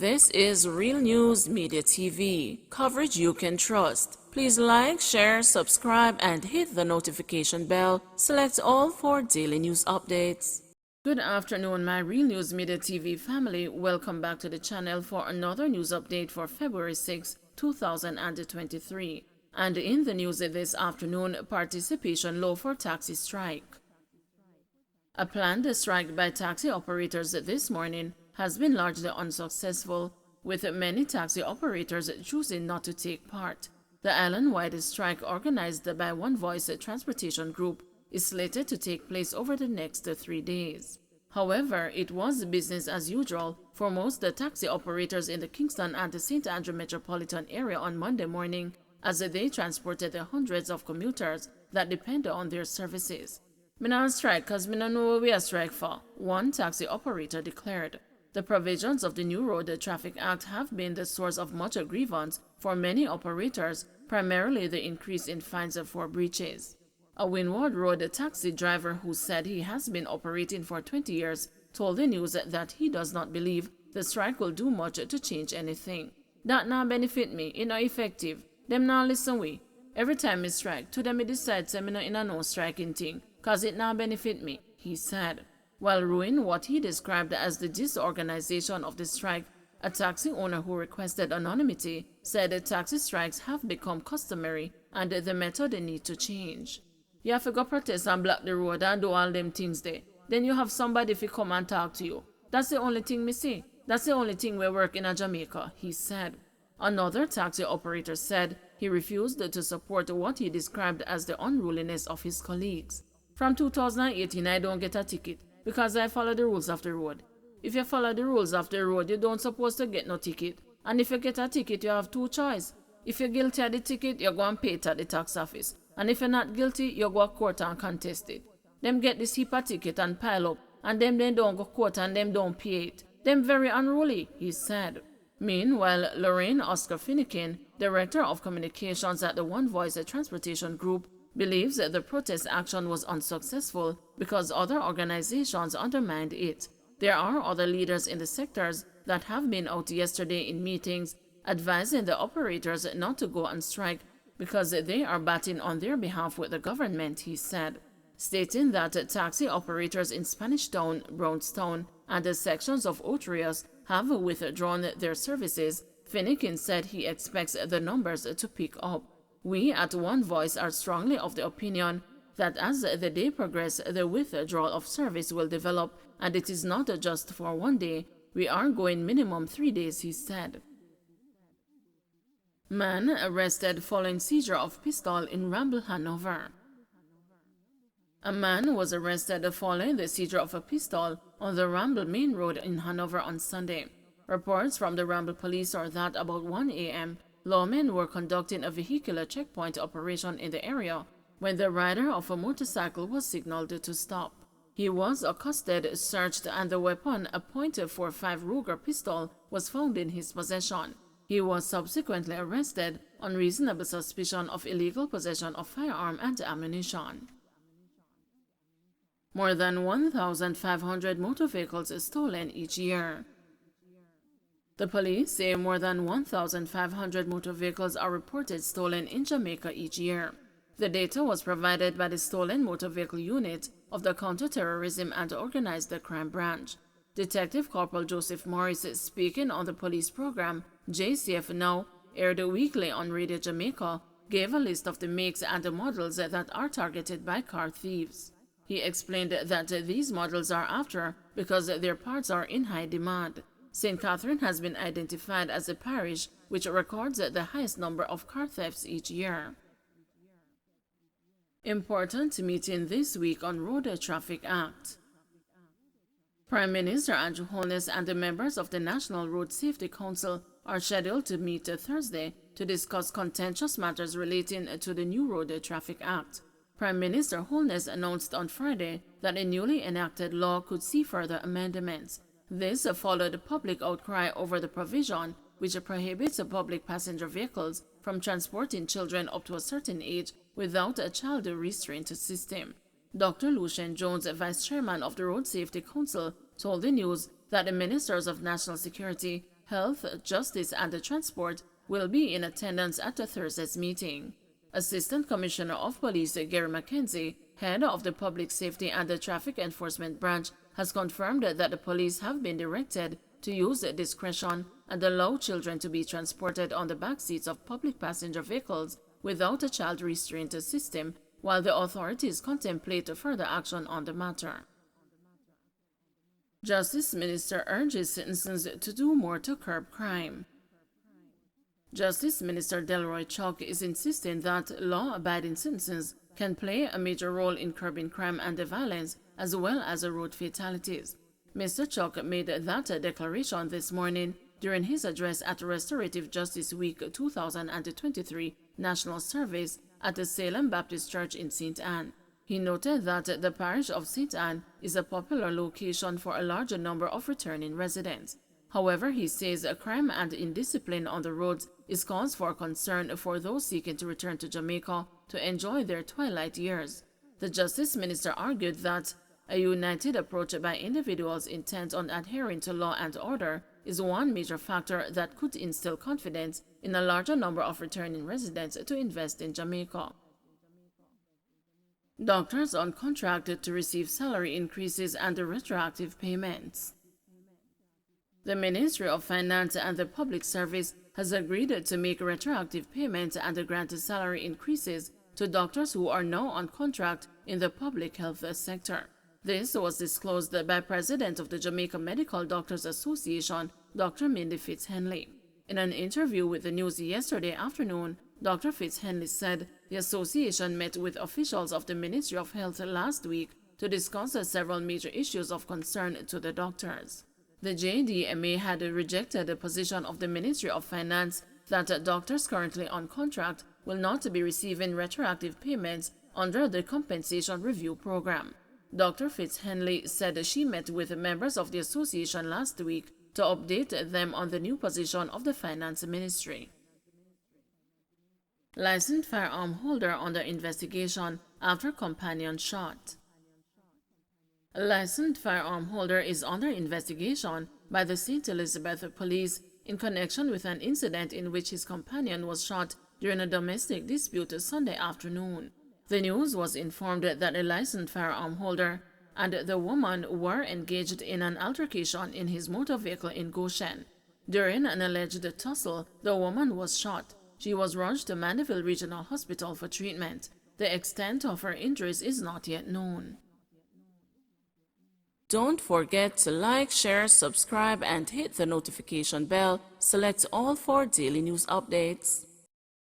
This is Real News Media TV, coverage you can trust. Please like, share, subscribe, and hit the notification bell. Select all for daily news updates. Good afternoon, my Real News Media TV family. Welcome back to the channel for another news update for February 6, 2023. And in the news this afternoon, participation low for taxi strike. A planned strike by taxi operators this morning has been largely unsuccessful, with many taxi operators choosing not to take part. The island-wide strike organized by One Voice Transportation Group is slated to take place over the next 3 days. However, it was business as usual for most taxi operators in the Kingston and St. Andrew metropolitan area on Monday morning as they transported the hundreds of commuters that depend on their services. "Me not strike cause me no know what we are strike for," one taxi operator declared. The provisions of the new Road Traffic Act have been the source of much grievance for many operators, primarily the increase in fines for breaches. A Windward Road taxi driver who said he has been operating for 20 years told the news that he does not believe the strike will do much to change anything. "That not benefit me, it not effective. Them not listen we. Every time me strike, to them me decide say me no in a no striking thing, cause it not benefit me," he said. While ruining what he described as the disorganization of the strike, a taxi owner who requested anonymity said that taxi strikes have become customary and the method they need to change. "You have to go protest and block the road and do all them things there. Then you have somebody if come and talk to you. That's the only thing me see. That's the only thing we work in Jamaica," he said. Another taxi operator said he refused to support what he described as the unruliness of his colleagues. "From 2018 I don't get a ticket because I follow the rules of the road. If you follow the rules of the road, you don't supposed to get no ticket. And if you get a ticket, you have two choices. If you're guilty of the ticket, you go and pay it at the tax office. And if you're not guilty, you go to court and contest it. Them get this heap of ticket and pile up, and them don't go court and them don't pay it. Them very unruly," he said. Meanwhile, Lorraine Oscar Finnegan, Director of Communications at the One Voice Transportation Group, believes that the protest action was unsuccessful because other organizations undermined it. There are other leaders in the sectors that have been out yesterday in meetings advising the operators not to go on strike because they are batting on their behalf with the government, he said. Stating that taxi operators in Spanish Town, Brownstown, and the sections of Otrius have withdrawn their services, Finnegan said he expects the numbers to pick up. "We at One Voice are strongly of the opinion that as the day progresses, the withdrawal of service will develop, and it is not just for 1 day. We are going minimum 3 days, he said. Man arrested following seizure of pistol in Ramble, Hanover. A man was arrested following the seizure of a pistol on the Ramble Main Road in Hanover on Sunday. Reports from the Ramble police are that about 1 a.m., lawmen were conducting a vehicular checkpoint operation in the area when the rider of a motorcycle was signaled to stop. He was accosted, searched, and the weapon, a .45 Ruger pistol, was found in his possession. He was subsequently arrested on reasonable suspicion of illegal possession of firearm and ammunition. More than 1,500 motor vehicles are stolen each year. The police say more than 1,500 motor vehicles are reported stolen in Jamaica each year. The data was provided by the Stolen Motor Vehicle Unit of the Counter-Terrorism and Organized Crime Branch. Detective Corporal Joseph Morris, speaking on the police program JCF Now, aired weekly on Radio Jamaica, gave a list of the makes and the models that are targeted by car thieves. He explained that these models are after because their parts are in high demand. St. Catherine has been identified as a parish which records the highest number of car thefts each year. Important meeting this week on Road Traffic Act. Prime Minister Andrew Holness and the members of the National Road Safety Council are scheduled to meet Thursday to discuss contentious matters relating to the new Road Traffic Act. Prime Minister Holness announced on Friday that a newly enacted law could see further amendments. This followed a public outcry over the provision, which prohibits public passenger vehicles from transporting children up to a certain age without a child restraint system. Dr. Lucien Jones, Vice Chairman of the Road Safety Council, told the news that the Ministers of National Security Health, Justice, and Transport will be in attendance at Thursday's meeting. Assistant Commissioner of Police Gary McKenzie, head of the Public Safety and the Traffic Enforcement Branch, has confirmed that the police have been directed to use discretion and allow children to be transported on the back seats of public passenger vehicles without a child restraint system, while the authorities contemplate further action on the matter. Justice Minister urges citizens to do more to curb crime. Justice Minister Delroy Chuck is insisting that law-abiding citizens can play a major role in curbing crime and violence as well as road fatalities. Mr. Chuck made that declaration this morning during his address at Restorative Justice Week 2023 National Service at the Salem Baptist Church in St. Anne. He noted that the parish of St. Anne is a popular location for a larger number of returning residents. However, he says crime and indiscipline on the roads is cause for concern for those seeking to return to Jamaica to enjoy their twilight years. The Justice Minister argued that a united approach by individuals intent on adhering to law and order is one major factor that could instill confidence in a larger number of returning residents to invest in Jamaica. Doctors on contract to receive salary increases and retroactive payments. The Ministry of Finance and the Public Service has agreed to make retroactive payments and grant salary increases to doctors who are now on contract in the public health sector. This was disclosed by President of the Jamaica Medical Doctors Association, Dr. Mindy Fitzhenley. In an interview with the news yesterday afternoon, Dr. Fitzhenley said the association met with officials of the Ministry of Health last week to discuss several major issues of concern to the doctors. The JDMA had rejected the position of the Ministry of Finance that doctors currently on contract will not be receiving retroactive payments under the Compensation Review Program. Dr. Fitzhenley said she met with members of the association last week to update them on the new position of the Finance Ministry. Licensed firearm holder under investigation after companion shot. A licensed firearm holder is under investigation by the St. Elizabeth Police in connection with an incident in which his companion was shot during a domestic dispute Sunday afternoon. The news was informed that a licensed firearm holder and the woman were engaged in an altercation in his motor vehicle in Goshen. During an alleged tussle, the woman was shot. She was rushed to Mandeville Regional Hospital for treatment. The extent of her injuries is not yet known. Don't forget to like, share, subscribe, and hit the notification bell. Select all for daily news updates.